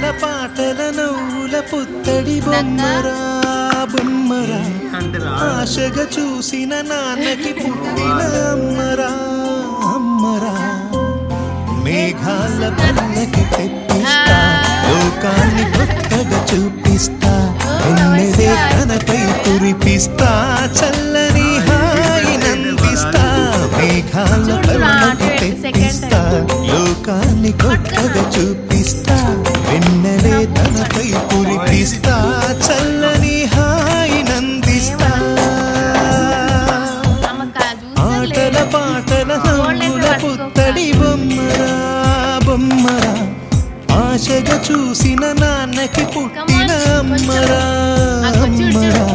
ఆటల పాటల నవ్వుల పుత్తడి బొమ్మరా బొమ్మరా ఆశగా చూసిన నాన్నకి పుట్టిన అమ్మరా అమ్మరా మేఘాల పల్లకి తెప్పిస్తా లోకాన్ని కొత్తగా చూపిస్తా ఎన్నదే తనపై కురిపిస్తా చల్లని హాయినందిస్తా మేఘాల పల్లకి తెప్పిస్తా లోకాన్ని కొత్తగా చూపిస్తా వెన్నెలే తనపై కురిపిస్తా చల్లని హాయినందిస్తా ఆటల పాటల నవ్వుల పుత్తడి బొమ్మరా బొమ్మరా ఆశగా చూసిన నాన్నకి పుట్టిన అమ్మరా అమ్మరా